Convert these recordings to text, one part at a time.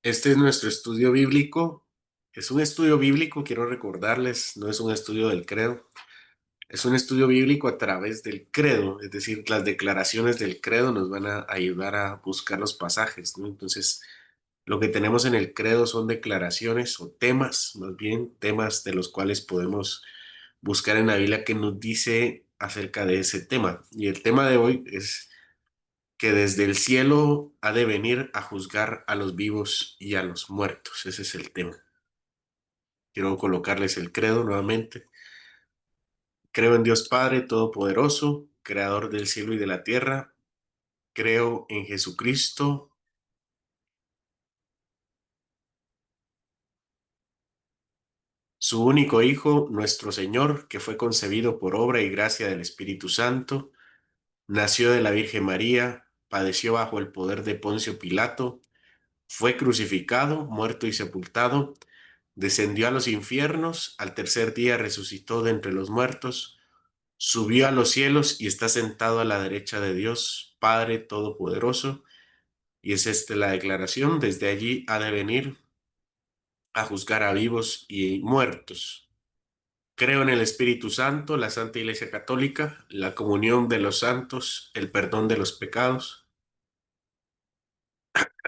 Este es nuestro estudio bíblico. Es un estudio bíblico, quiero recordarles, no es un estudio del credo. Es un estudio bíblico a través del credo, es decir, las declaraciones del credo nos van a ayudar a buscar los pasajes, ¿no? Entonces, lo que tenemos en el credo son declaraciones o temas, más bien temas de los cuales podemos buscar en la Biblia que nos dice acerca de ese tema. Y el tema de hoy es que desde el cielo ha de venir a juzgar a los vivos y a los muertos. Ese es el tema. Quiero colocarles el credo nuevamente. Creo en Dios Padre Todopoderoso, Creador del cielo y de la tierra. Creo en Jesucristo, su único Hijo, nuestro Señor, que fue concebido por obra y gracia del Espíritu Santo. Nació de la Virgen María, padeció bajo el poder de Poncio Pilato, fue crucificado, muerto y sepultado, descendió a los infiernos, al tercer día resucitó de entre los muertos, subió a los cielos y está sentado a la derecha de Dios, Padre Todopoderoso. Y es esta la declaración: desde allí ha de venir a juzgar a vivos y muertos. Creo en el Espíritu Santo, la Santa Iglesia Católica, la comunión de los santos, el perdón de los pecados,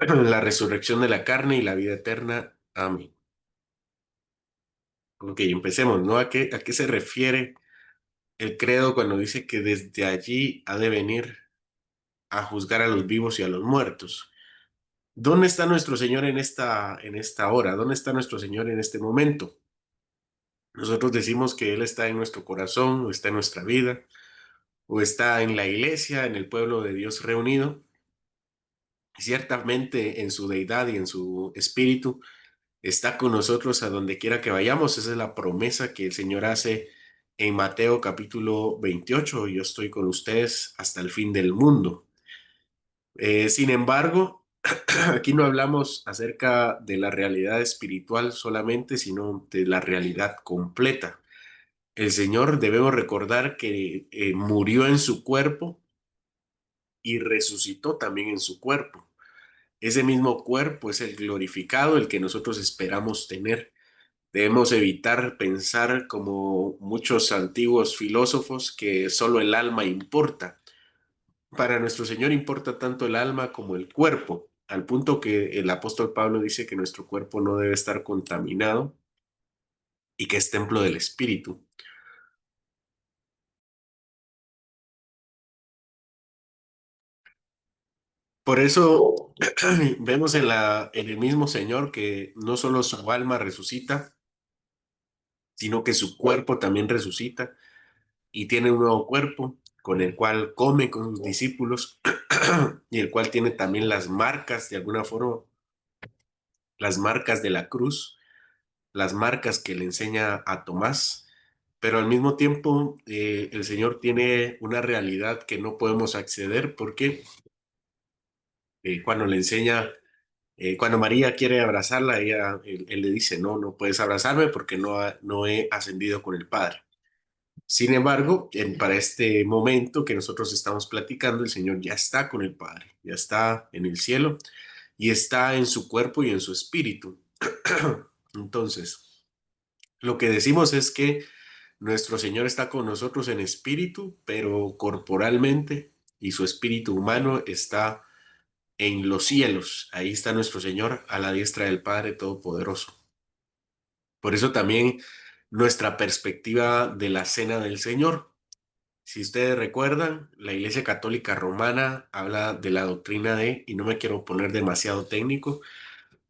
la resurrección de la carne y la vida eterna. Amén. Ok, empecemos, ¿no? ¿A qué se refiere el credo cuando dice que desde allí ha de venir a juzgar a los vivos y a los muertos? ¿Dónde está nuestro Señor en esta hora? ¿Dónde está nuestro Señor en este momento? Nosotros decimos que Él está en nuestro corazón, o está en nuestra vida, o está en la iglesia, en el pueblo de Dios reunido. Ciertamente en su deidad y en su espíritu está con nosotros a donde quiera que vayamos. Esa es la promesa que el Señor hace en Mateo capítulo 28. Yo estoy con ustedes hasta el fin del mundo. Sin embargo, aquí no hablamos acerca de la realidad espiritual solamente, sino de la realidad completa. El Señor, debemos recordar que murió en su cuerpo y resucitó también en su cuerpo. Ese mismo cuerpo es el glorificado, el que nosotros esperamos tener. Debemos evitar pensar como muchos antiguos filósofos que solo el alma importa. Para nuestro Señor importa tanto el alma como el cuerpo, al punto que el apóstol Pablo dice que nuestro cuerpo no debe estar contaminado y que es templo del Espíritu. Por eso vemos en el mismo Señor que no solo su alma resucita, sino que su cuerpo también resucita y tiene un nuevo cuerpo con el cual come con sus discípulos y el cual tiene también las marcas, de alguna forma, las marcas de la cruz, las marcas que le enseña a Tomás, pero al mismo tiempo el Señor tiene una realidad que no podemos acceder porque cuando le enseña, cuando María quiere abrazarla, él le dice, no, no puedes abrazarme porque no he ascendido con el Padre. Sin embargo, para este momento que nosotros estamos platicando, el Señor ya está con el Padre, ya está en el cielo y está en su cuerpo y en su espíritu. Entonces, lo que decimos es que nuestro Señor está con nosotros en espíritu, pero corporalmente, y su espíritu humano está en los cielos. Ahí está nuestro Señor a la diestra del Padre Todopoderoso. Por eso también nuestra perspectiva de la cena del Señor. Si ustedes recuerdan, la Iglesia Católica Romana habla de la doctrina de, y no me quiero poner demasiado técnico,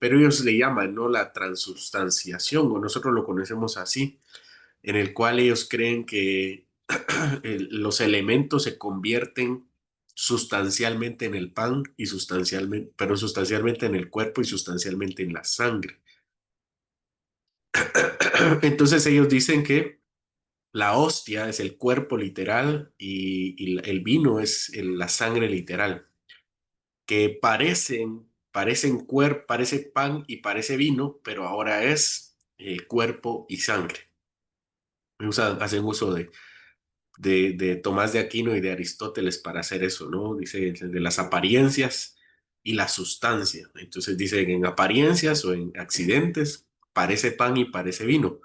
pero ellos le llaman, ¿no? La transubstanciación, o nosotros lo conocemos así, en el cual ellos creen que los elementos se convierten sustancialmente en el pan y sustancialmente, pero sustancialmente en el cuerpo y sustancialmente en la sangre. Entonces ellos dicen que la hostia es el cuerpo literal y el vino es la sangre literal, que parece pan y parece vino, pero ahora es cuerpo y sangre. Hacen uso de Tomás de Aquino y de Aristóteles para hacer eso, ¿no? Dice de las apariencias. y la sustancia. Entonces dicen en apariencias o en accidentes, parece pan y parece vino,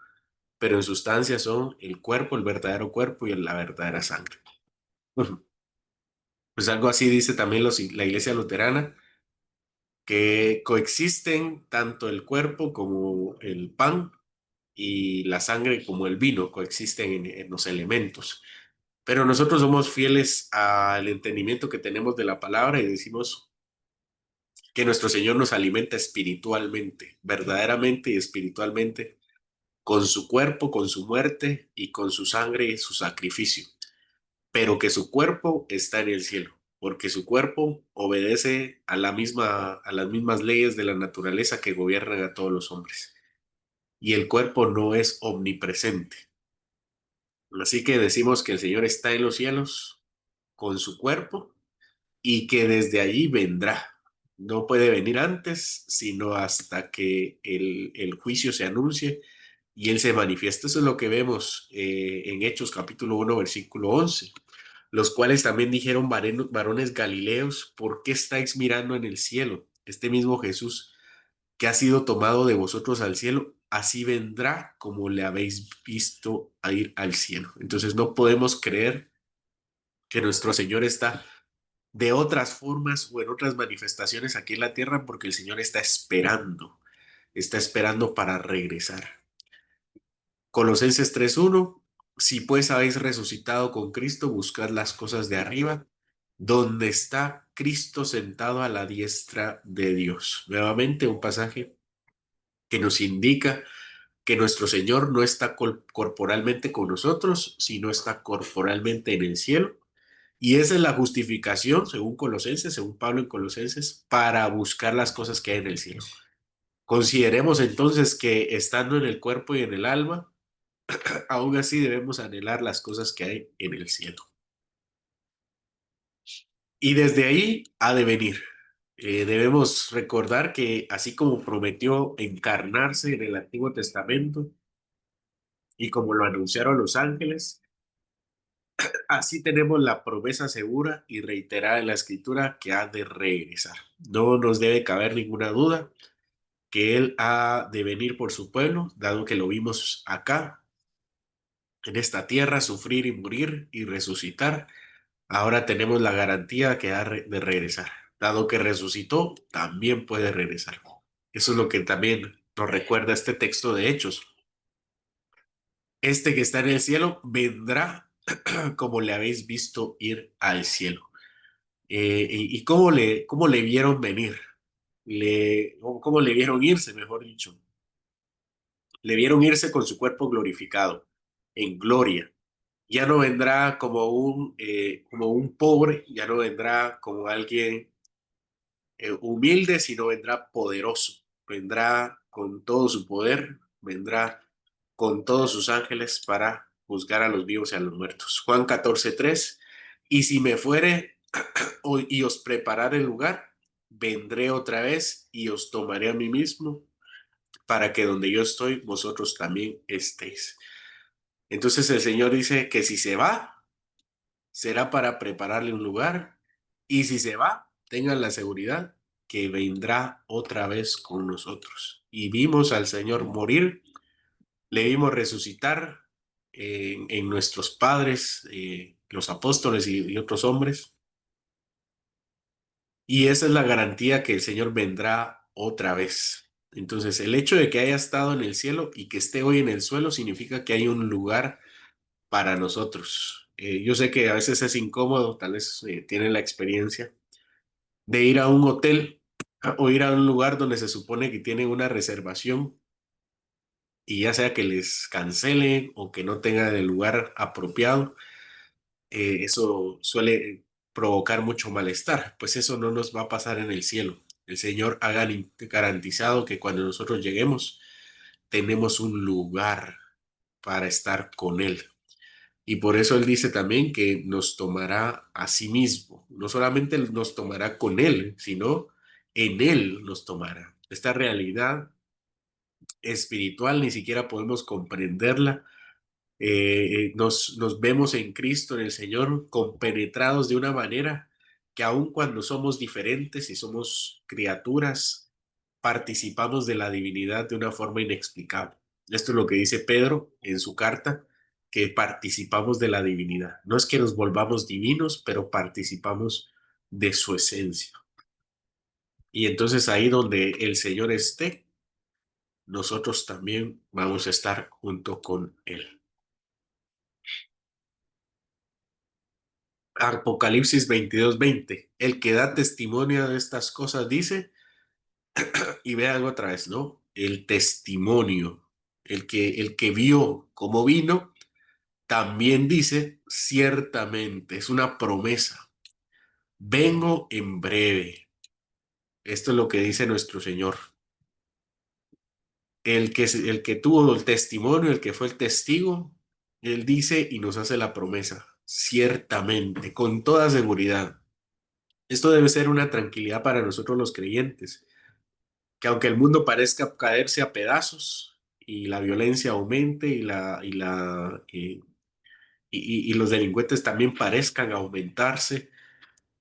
pero en sustancia son el cuerpo, el verdadero cuerpo y la verdadera sangre. Ujú. Pues algo así dice también la iglesia luterana, que coexisten tanto el cuerpo como el pan y la sangre como el vino, coexisten en los elementos. Pero nosotros somos fieles al entendimiento que tenemos de la palabra y decimos que nuestro Señor nos alimenta espiritualmente, verdaderamente y espiritualmente, con su cuerpo, con su muerte y con su sangre y su sacrificio, pero que su cuerpo está en el cielo, porque su cuerpo obedece a las mismas leyes de la naturaleza que gobiernan a todos los hombres, y el cuerpo no es omnipresente. Así que decimos que el Señor está en los cielos con su cuerpo y que desde allí vendrá. No puede venir antes, sino hasta que el juicio se anuncie y Él se manifiesta. Eso es lo que vemos en Hechos capítulo 1 versículo 11, los cuales también dijeron: Varones Galileos, ¿por qué estáis mirando en el cielo? Este mismo Jesús que ha sido tomado de vosotros al cielo, así vendrá como le habéis visto a ir al cielo. Entonces no podemos creer que nuestro Señor está de otras formas o en otras manifestaciones aquí en la tierra, porque el Señor está esperando para regresar. Colosenses 3:1, si pues habéis resucitado con Cristo, buscad las cosas de arriba, donde está Cristo sentado a la diestra de Dios. Nuevamente un pasaje que nos indica que nuestro Señor no está corporalmente con nosotros, sino está corporalmente en el cielo. Y esa es la justificación, según Colosenses, según Pablo en Colosenses, para buscar las cosas que hay en el cielo. Consideremos entonces que estando en el cuerpo y en el alma, aún así debemos anhelar las cosas que hay en el cielo. Y desde ahí ha de venir. Debemos recordar que así como prometió encarnarse en el Antiguo Testamento y como lo anunciaron los ángeles, así tenemos la promesa segura y reiterada en la Escritura que ha de regresar. No nos debe caber ninguna duda que Él ha de venir por su pueblo, dado que lo vimos acá, en esta tierra, sufrir y morir y resucitar. Ahora tenemos la garantía que ha de regresar. Dado que resucitó, también puede regresar. Eso es lo que también nos recuerda este texto de Hechos. Este que está en el cielo vendrá como le habéis visto ir al cielo. Y cómo le vieron venir, cómo le vieron irse, mejor dicho. Le vieron irse con su cuerpo glorificado, en gloria. Ya no vendrá como un pobre, ya no vendrá como alguien humilde, sino vendrá poderoso. Vendrá con todo su poder, vendrá con todos sus ángeles para juzgar a los vivos y a los muertos. Juan 14:3. Y si me fuere y os prepararé el lugar, vendré otra vez y os tomaré a mí mismo, para que donde yo estoy, vosotros también estéis. Entonces el Señor dice que si se va, será para prepararle un lugar, y si se va, tengan la seguridad que vendrá otra vez con nosotros. Y vimos al Señor morir, le vimos resucitar en nuestros padres, los apóstoles y otros hombres. Y esa es la garantía que el Señor vendrá otra vez. Entonces, el hecho de que haya estado en el cielo y que esté hoy en el suelo significa que hay un lugar para nosotros. Yo sé que a veces es incómodo, tal vez tienen la experiencia de ir a un hotel o ir a un lugar donde se supone que tienen una reservación y ya sea que les cancelen o que no tengan el lugar apropiado, eso suele provocar mucho malestar. Pues eso no nos va a pasar en el cielo. El Señor ha garantizado que cuando nosotros lleguemos, tenemos un lugar para estar con Él. Y por eso Él dice también que nos tomará a sí mismo. No solamente nos tomará con Él, sino en Él nos tomará. Esta realidad espiritual ni siquiera podemos comprenderla. Nos vemos en Cristo, en el Señor, compenetrados de una manera que aun cuando somos diferentes y somos criaturas, participamos de la divinidad de una forma inexplicable. Esto es lo que dice Pedro en su carta, que participamos de la divinidad. No es que nos volvamos divinos, pero participamos de su esencia. Y entonces ahí donde el Señor esté, nosotros también vamos a estar junto con Él. Apocalipsis 22:20. El que da testimonio de estas cosas dice, y ve algo otra vez, ¿no? El testimonio, el que vio cómo vino, también dice, ciertamente, es una promesa. Vengo en breve. Esto es lo que dice nuestro Señor. El que tuvo el testimonio, el que fue el testigo, él dice y nos hace la promesa, ciertamente, con toda seguridad. Esto debe ser una tranquilidad para nosotros los creyentes, que aunque el mundo parezca caerse a pedazos y la violencia aumente y los delincuentes también parezcan aumentarse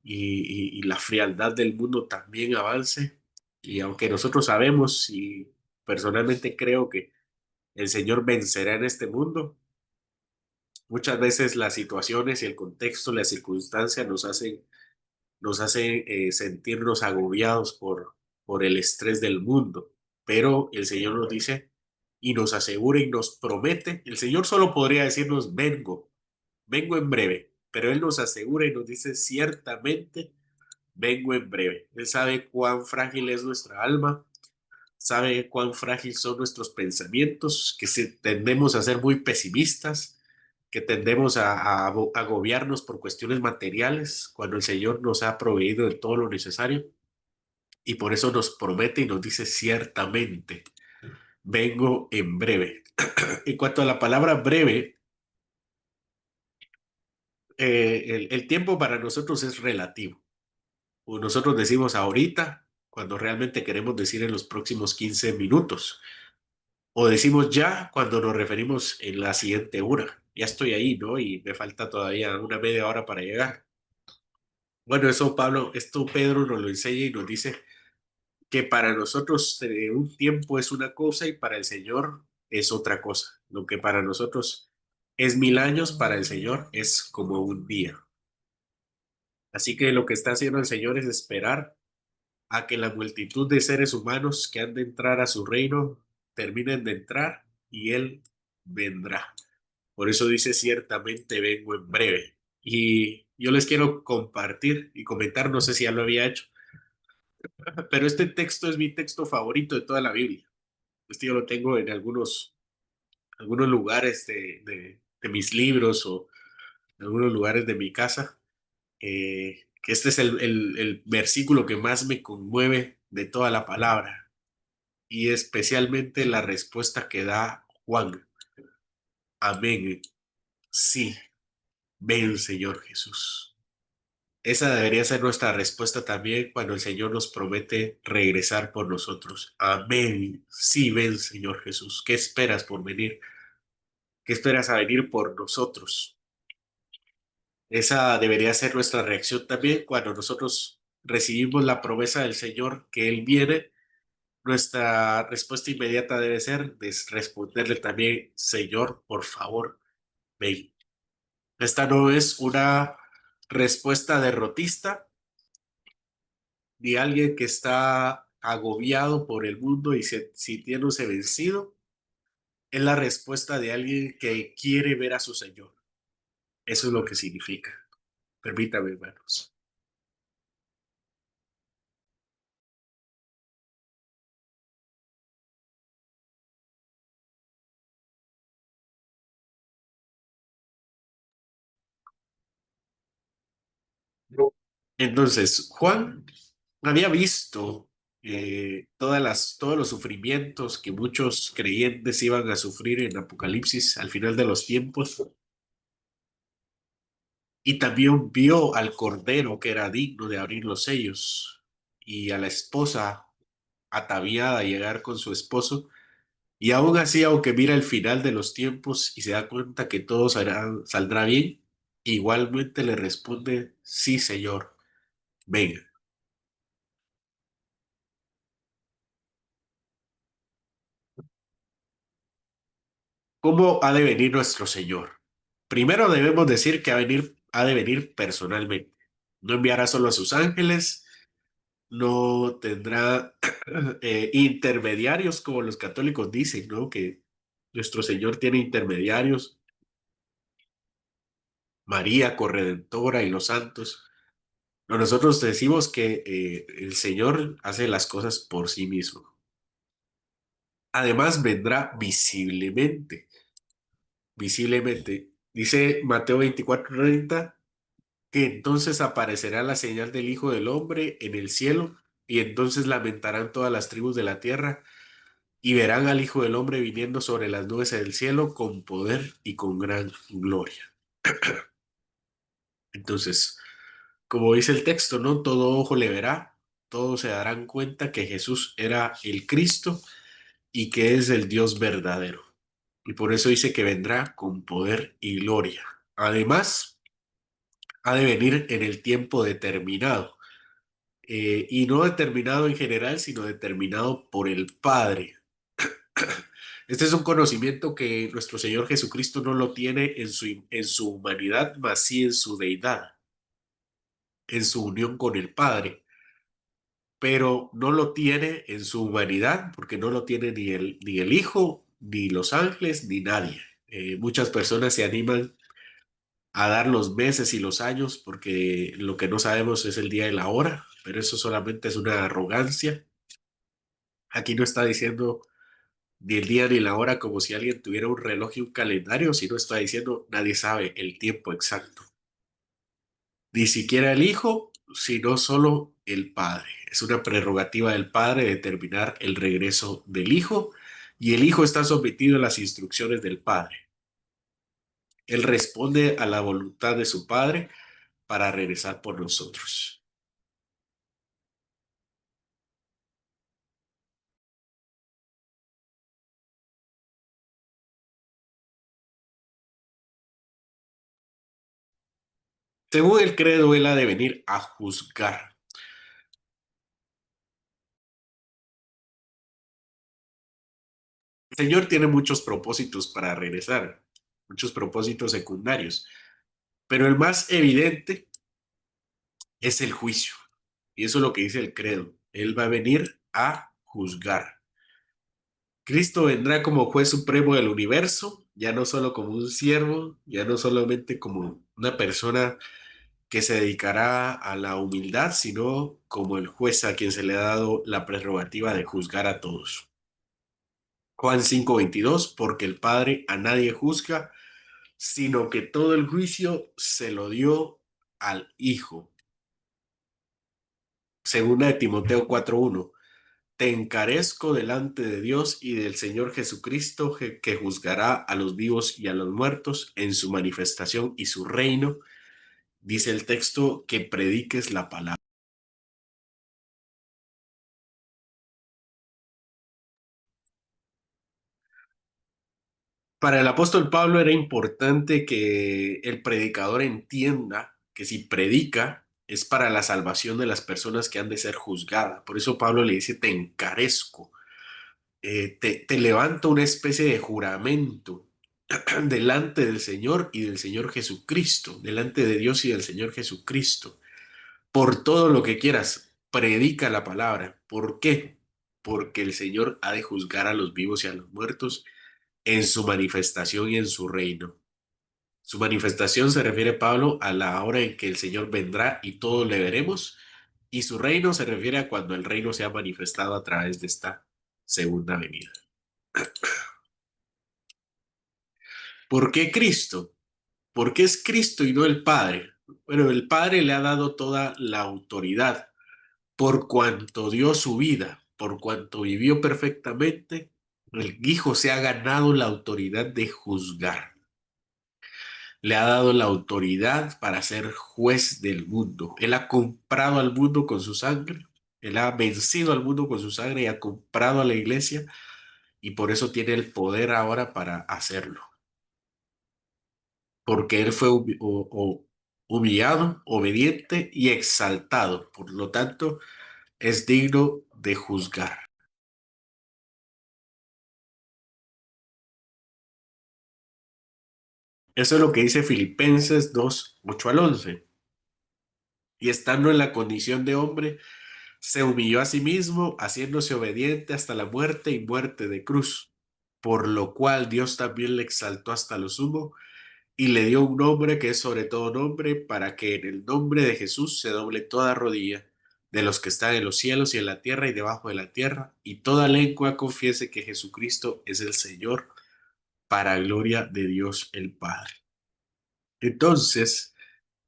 y la frialdad del mundo también avance, y aunque nosotros sabemos y personalmente creo que el Señor vencerá en este mundo, muchas veces las situaciones y el contexto, las circunstancias nos hacen sentirnos agobiados por el estrés del mundo. Pero el Señor nos dice y nos asegura y nos promete. El Señor solo podría decirnos, vengo en breve, pero Él nos asegura y nos dice, ciertamente, vengo en breve. Él sabe cuán frágil es nuestra alma, sabe cuán frágil son nuestros pensamientos, que tendemos a ser muy pesimistas, que tendemos a agobiarnos por cuestiones materiales, cuando el Señor nos ha proveído de todo lo necesario y por eso nos promete y nos dice ciertamente, vengo en breve. En cuanto a la palabra breve, el tiempo para nosotros es relativo. O nosotros decimos ahorita, cuando realmente queremos decir en los próximos 15 minutos. O decimos ya cuando nos referimos en la siguiente hora. Ya estoy ahí, ¿no? Y me falta todavía una media hora para llegar. Bueno, esto Pedro nos lo enseña y nos dice que para nosotros un tiempo es una cosa y para el Señor es otra cosa. Lo que para nosotros es 1000 años, para el Señor es como un día. Así que lo que está haciendo el Señor es esperar a que la multitud de seres humanos que han de entrar a su reino terminen de entrar y Él vendrá. Por eso dice, ciertamente vengo en breve. Y yo les quiero compartir y comentar, no sé si ya lo había hecho, pero este texto es mi texto favorito de toda la Biblia. Este yo lo tengo en algunos lugares de mis libros o en algunos lugares de mi casa. Que este es el versículo que más me conmueve de toda la palabra y especialmente la respuesta que da Juan. Amén. Sí, ven, Señor Jesús. Esa debería ser nuestra respuesta también cuando el Señor nos promete regresar por nosotros. Amén. Sí, ven, Señor Jesús. ¿Qué esperas por venir? ¿Qué esperas a venir por nosotros? Esa debería ser nuestra reacción también cuando nosotros recibimos la promesa del Señor que Él viene. Nuestra respuesta inmediata debe ser responderle también, Señor, por favor, ven. Esta no es una respuesta derrotista ni alguien que está agobiado por el mundo y sintiéndose vencido. Es la respuesta de alguien que quiere ver a su Señor. Eso es lo que significa. Permítame, hermanos. Entonces, Juan había visto todos los sufrimientos que muchos creyentes iban a sufrir en Apocalipsis al final de los tiempos, y también vio al Cordero que era digno de abrir los sellos y a la esposa ataviada llegar con su esposo. Y aún así, aunque mira el final de los tiempos y se da cuenta que todo saldrá bien, igualmente le responde, sí, Señor, Venga, ¿cómo ha de venir nuestro Señor? Primero debemos decir que ha de venir personalmente. No enviará solo a sus ángeles, no tendrá intermediarios como los católicos dicen, ¿no? Que nuestro Señor tiene intermediarios, María corredentora y los santos. No, nosotros decimos que el Señor hace las cosas por sí mismo. Además vendrá visiblemente, visiblemente. Dice Mateo 24:30 que entonces aparecerá la señal del Hijo del Hombre en el cielo y entonces lamentarán todas las tribus de la tierra y verán al Hijo del Hombre viniendo sobre las nubes del cielo con poder y con gran gloria. Entonces, como dice el texto, ¿no? Todo ojo le verá, todos se darán cuenta que Jesús era el Cristo y que es el Dios verdadero. Y por eso dice que vendrá con poder y gloria. Además, ha de venir en el tiempo determinado. Y no determinado en general, sino determinado por el Padre. Este es un conocimiento que nuestro Señor Jesucristo no lo tiene en su humanidad, mas sí en su deidad, en su unión con el Padre, pero no lo tiene en su humanidad, porque no lo tiene ni el Hijo, ni los ángeles, ni nadie. Muchas personas se animan a dar los meses y los años porque lo que no sabemos es el día y la hora, pero eso solamente es una arrogancia. Aquí no está diciendo ni el día ni la hora como si alguien tuviera un reloj y un calendario, sino está diciendo nadie sabe el tiempo exacto. Ni siquiera el Hijo, sino solo el Padre. Es una prerrogativa del Padre determinar el regreso del Hijo y el Hijo está sometido a las instrucciones del Padre. Él responde a la voluntad de su Padre para regresar por nosotros. Según el credo, Él ha de venir a juzgar. El Señor tiene muchos propósitos para regresar, muchos propósitos secundarios, pero el más evidente es el juicio. Y eso es lo que dice el credo. Él va a venir a juzgar. Cristo vendrá como juez supremo del universo, ya no solo como un siervo, ya no solamente como una persona que se dedicará a la humildad, sino como el juez a quien se le ha dado la prerrogativa de juzgar a todos. Juan 5:22, porque el Padre a nadie juzga, sino que todo el juicio se lo dio al Hijo. Segunda de Timoteo 4:1. Te encarezco delante de Dios y del Señor Jesucristo, que juzgará a los vivos y a los muertos en su manifestación y su reino. Dice el texto que prediques la palabra. Para el apóstol Pablo era importante que el predicador entienda que si predica es para la salvación de las personas que han de ser juzgadas. Por eso Pablo le dice, te encarezco, te levanto una especie de juramento delante del Señor y del Señor Jesucristo, delante de Dios y del Señor Jesucristo. Por todo lo que quieras, predica la palabra. ¿Por qué? Porque el Señor ha de juzgar a los vivos y a los muertos en su manifestación y en su reino. Su manifestación se refiere, Pablo, a la hora en que el Señor vendrá y todos le veremos, y su reino se refiere a cuando el reino se ha manifestado a través de esta segunda venida. ¿Por qué Cristo? ¿Por qué es Cristo y no el Padre? Bueno, el Padre le ha dado toda la autoridad por cuanto dio su vida, por cuanto vivió perfectamente, el Hijo se ha ganado la autoridad de juzgar. Le ha dado la autoridad para ser juez del mundo. Él ha comprado al mundo con su sangre. Él ha vencido al mundo con su sangre y ha comprado a la iglesia y por eso tiene el poder ahora para hacerlo. Porque él fue humillado, obediente y exaltado. Por lo tanto, es digno de juzgar. Eso es lo que dice Filipenses 2, 8 al 11. Y estando en la condición de hombre, se humilló a sí mismo, haciéndose obediente hasta la muerte y muerte de cruz, por lo cual Dios también le exaltó hasta lo sumo y le dio un nombre que es sobre todo nombre, para que en el nombre de Jesús se doble toda rodilla de los que están en los cielos y en la tierra y debajo de la tierra, y toda lengua confiese que Jesucristo es el Señor, para gloria de Dios el Padre. Entonces,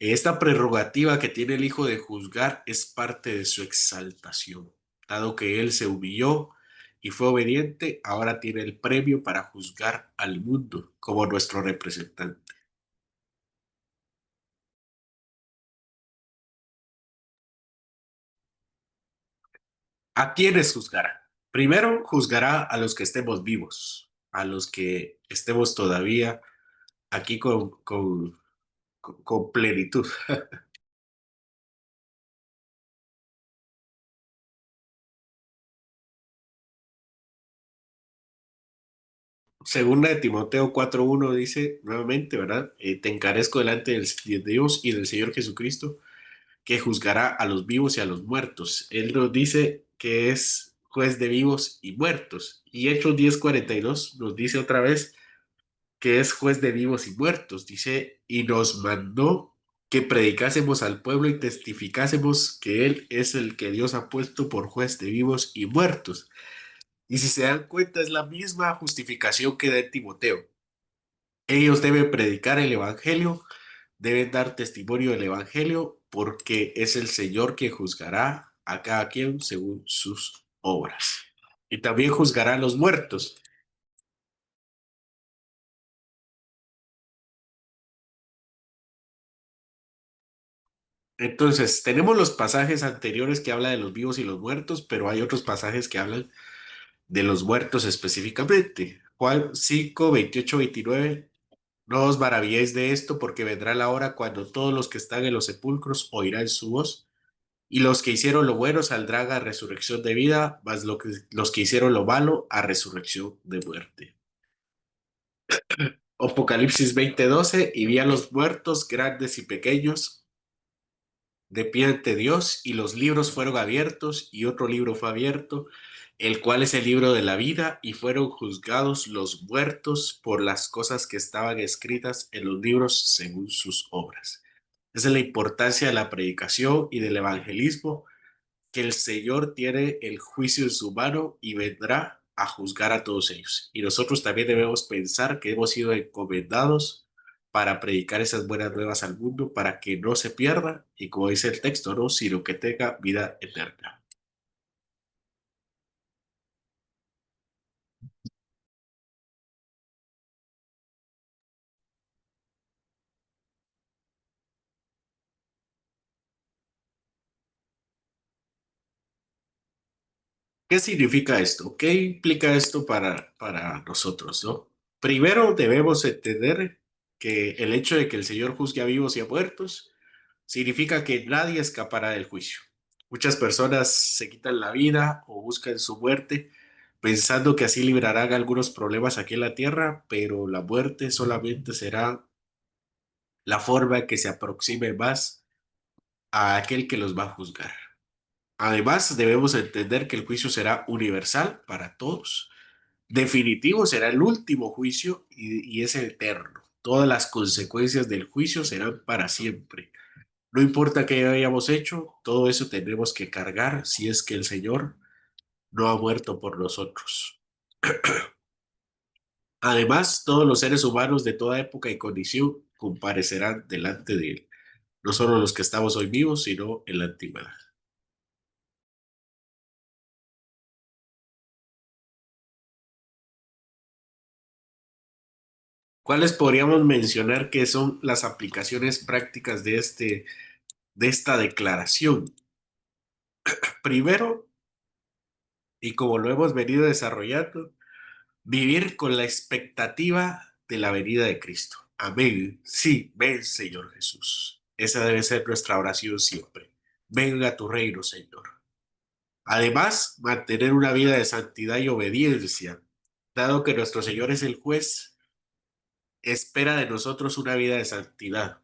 esta prerrogativa que tiene el Hijo de juzgar es parte de su exaltación. Dado que Él se humilló y fue obediente, ahora tiene el premio para juzgar al mundo como nuestro representante. ¿A quiénes juzgará? Primero juzgará a los que estemos vivos, a los que estemos todavía aquí con plenitud. Segunda de Timoteo 4:1 dice nuevamente, ¿verdad? Te encarezco delante de Dios y del Señor Jesucristo, que juzgará a los vivos y a los muertos. Él nos dice que es juez de vivos y muertos. Y Hechos 10:42 nos dice otra vez que es juez de vivos y muertos. Dice, y nos mandó que predicásemos al pueblo y testificásemos que Él es el que Dios ha puesto por juez de vivos y muertos. Y si se dan cuenta, es la misma justificación que da en Timoteo. Ellos deben predicar el Evangelio, deben dar testimonio del Evangelio, porque es el Señor quien juzgará a cada quien según sus obras. Y también juzgará a los muertos. Entonces, tenemos los pasajes anteriores que hablan de los vivos y los muertos, pero hay otros pasajes que hablan de los muertos específicamente. Juan 5, 28, 29. No os maravilléis de esto, porque vendrá la hora cuando todos los que están en los sepulcros oirán su voz, y los que hicieron lo bueno saldrán a resurrección de vida, mas los que hicieron lo malo a resurrección de muerte. Apocalipsis 20:12. Y vi a los muertos, grandes y pequeños, de pie ante Dios, y los libros fueron abiertos, y otro libro fue abierto, el cual es el libro de la vida, y fueron juzgados los muertos por las cosas que estaban escritas en los libros según sus obras. Esa es la importancia de la predicación y del evangelismo, que el Señor tiene el juicio en su mano y vendrá a juzgar a todos ellos. Y nosotros también debemos pensar que hemos sido encomendados para predicar esas buenas nuevas al mundo, para que no se pierda, y como dice el texto, no, sino que tenga vida eterna. ¿Qué significa esto? ¿Qué implica esto para nosotros, no? Primero debemos entender que el hecho de que el Señor juzgue a vivos y a muertos significa que nadie escapará del juicio. Muchas personas se quitan la vida o buscan su muerte pensando que así librarán algunos problemas aquí en la tierra, pero la muerte solamente será la forma en que se aproxime más a aquel que los va a juzgar. Además, debemos entender que el juicio será universal para todos. Definitivo será el último juicio y es eterno. Todas las consecuencias del juicio serán para siempre. No importa qué hayamos hecho, todo eso tendremos que cargar si es que el Señor no ha muerto por nosotros. Además, todos los seres humanos de toda época y condición comparecerán delante de Él, no solo los que estamos hoy vivos, sino en la antigüedad. ¿Cuáles podríamos mencionar que son las aplicaciones prácticas de esta declaración? Primero, y como lo hemos venido desarrollando, vivir con la expectativa de la venida de Cristo. Amén. Sí, ven, Señor Jesús. Esa debe ser nuestra oración siempre. Venga tu reino, Señor. Además, mantener una vida de santidad y obediencia, dado que nuestro Señor es el juez, espera de nosotros una vida de santidad,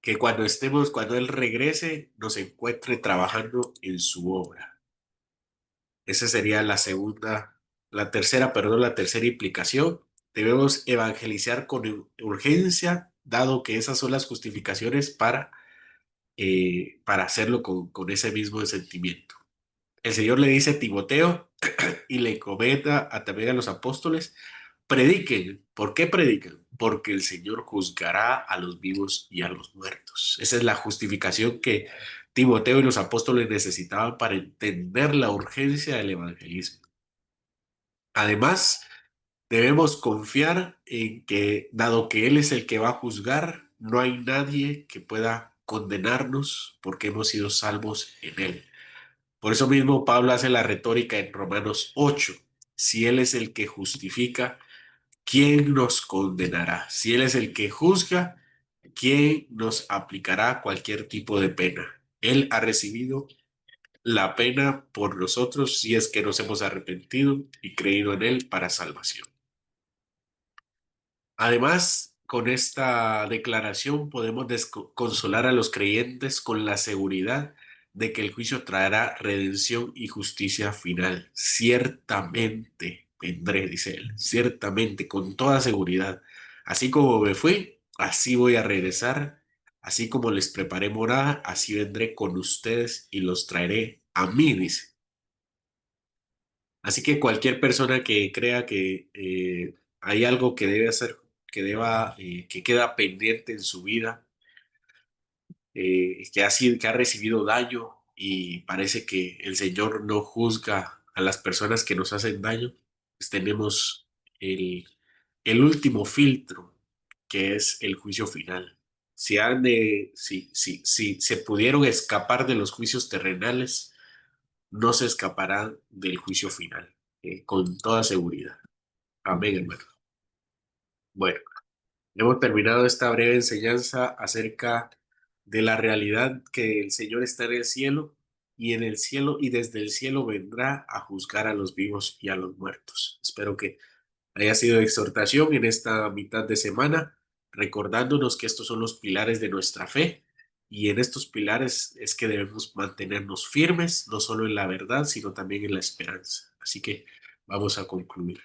que cuando estemos, cuando Él regrese, nos encuentre trabajando en su obra. Esa sería la segunda, la tercera, perdón, la tercera implicación. Debemos evangelizar con urgencia, dado que esas son las justificaciones para hacerlo con ese mismo sentimiento. El Señor le dice a Timoteo y le comenta también a los apóstoles, prediquen. ¿Por qué predican? Porque el Señor juzgará a los vivos y a los muertos. Esa es la justificación que Timoteo y los apóstoles necesitaban para entender la urgencia del evangelismo. Además, debemos confiar en que, dado que Él es el que va a juzgar, no hay nadie que pueda condenarnos porque hemos sido salvos en Él. Por eso mismo Pablo hace la retórica en Romanos 8. Si Él es el que justifica, ¿quién nos condenará? Si Él es el que juzga, ¿quién nos aplicará cualquier tipo de pena? Él ha recibido la pena por nosotros si es que nos hemos arrepentido y creído en Él para salvación. Además, con esta declaración podemos consolar a los creyentes con la seguridad de que el juicio traerá redención y justicia final. Ciertamente vendré, dice él, ciertamente, con toda seguridad. Así como me fui, así voy a regresar. Así como les preparé morada, así vendré con ustedes y los traeré a mí, dice. Así que cualquier persona que crea que hay algo que debe hacer, que queda pendiente en su vida, que ha recibido daño y parece que el Señor no juzga a las personas que nos hacen daño, pues tenemos el, el último filtro, que es el juicio final. Si se pudieron escapar de los juicios terrenales, no se escaparán del juicio final, con toda seguridad. Amén, hermano. Bueno, hemos terminado esta breve enseñanza acerca de la realidad que el Señor está en el cielo y en el cielo y desde el cielo vendrá a juzgar a los vivos y a los muertos. Espero que haya sido de exhortación en esta mitad de semana, recordándonos que estos son los pilares de nuestra fe y en estos pilares es que debemos mantenernos firmes, no solo en la verdad, sino también en la esperanza. Así que vamos a concluir.